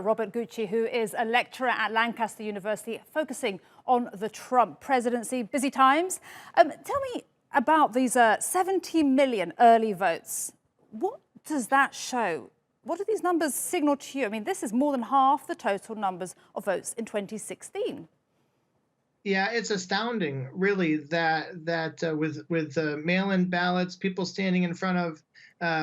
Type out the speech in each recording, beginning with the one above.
Robert Gutsche, who is a lecturer at Lancaster University, focusing on the Trump presidency. Busy times. Tell me about these 70 million early votes. What does that show? What do these numbers signal to you? I mean, this is more than half the total numbers of votes in 2016. Yeah, it's astounding, really, that with mail-in ballots, people standing in front of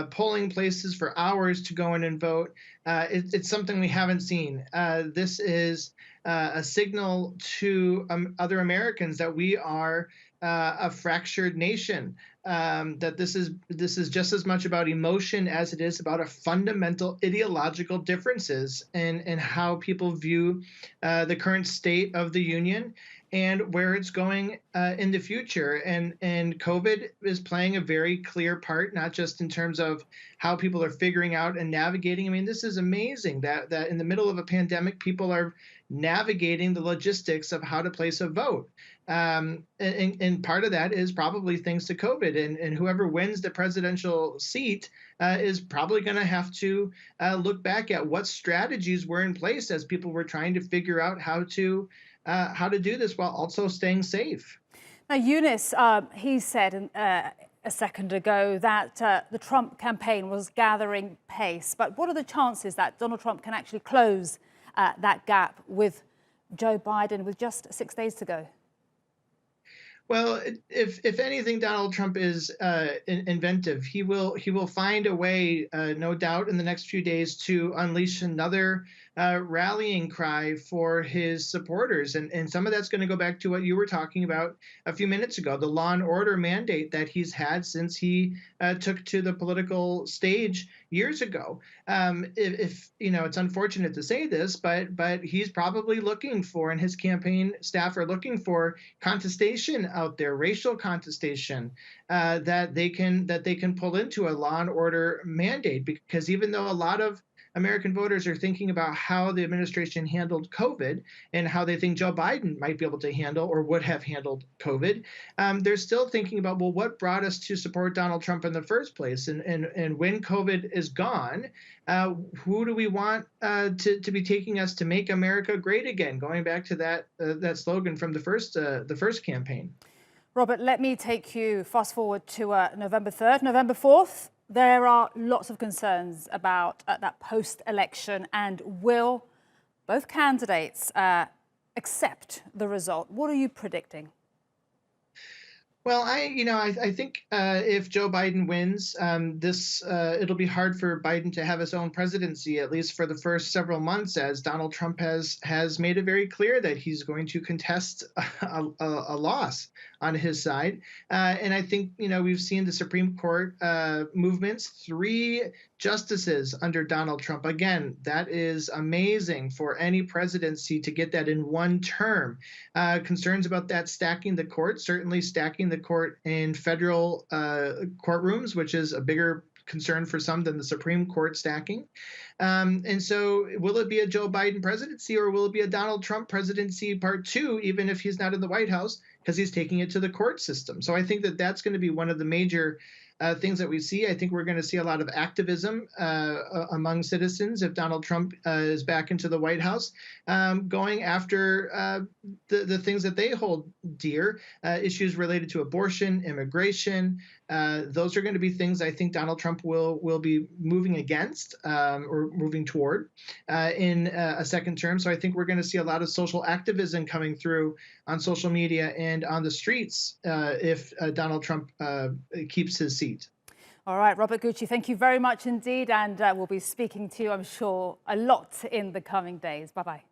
polling places for hours to go in and vote, it's something we haven't seen. This is a signal to other Americans that we are a fractured nation. That this is just as much about emotion as it is about a fundamental ideological differences in how people view the current state of the union and where it's going in the future. And COVID is playing a very clear part, not just in terms of how people are figuring out and navigating. I mean, this is amazing that in the middle of a pandemic, people are navigating the logistics of how to place a vote. And part of that is probably thanks to COVID. And whoever wins the presidential seat is probably going to have to look back at what strategies were in place as people were trying to figure out how to do this while also staying safe. Now, Eunice, he said a second ago that the Trump campaign was gathering pace. But what are the chances that Donald Trump can actually close that gap with Joe Biden with just 6 days to go? Well, if anything, Donald Trump is inventive. He will find a way, no doubt, in the next few days to unleash another rallying cry for his supporters. And some of that's going to go back to what you were talking about a few minutes ago, the law and order mandate that he's had since he took to the political stage years ago. If you know, it's unfortunate to say this, but he's probably looking for, and his campaign staff are looking for, contestation out there, racial contestation, that they can pull into a law and order mandate. Because even though a lot of American voters are thinking about how the administration handled COVID and how they think Joe Biden might be able to handle or would have handled COVID, they're still thinking about, well, what brought us to support Donald Trump in the first place? And when COVID is gone, who do we want to be taking us to make America great again? Going back to that slogan from the first campaign. Robert, let me take you fast forward to November 3rd, November 4th. There are lots of concerns about that post-election, and will both candidates accept the result? What are you predicting? Well, I think if Joe Biden wins, it'll be hard for Biden to have his own presidency, at least for the first several months, as Donald Trump has made it very clear that he's going to contest a loss on his side. And I think, we've seen the Supreme Court movements, 3 justices under Donald Trump. Again, that is amazing for any presidency to get that in one term. Concerns about that stacking the court, certainly stacking the court in federal courtrooms, which is a bigger concern for some than the Supreme Court stacking. And so will it be a Joe Biden presidency, or will it be a Donald Trump presidency part 2, even if he's not in the White House, because he's taking it to the court system? So I think that that's going to be one of the major things that we see. I think we're going to see a lot of activism among citizens if Donald Trump is back into the White House, going after the things that they hold dear, issues related to abortion, immigration. Those are going to be things I think Donald Trump will be moving against or moving toward in a second term. So I think we're going to see a lot of social activism coming through on social media and on the streets if Donald Trump keeps his seat. All right, Robert Gutsche, thank you very much indeed. And we'll be speaking to you, I'm sure, a lot in the coming days. Bye-bye.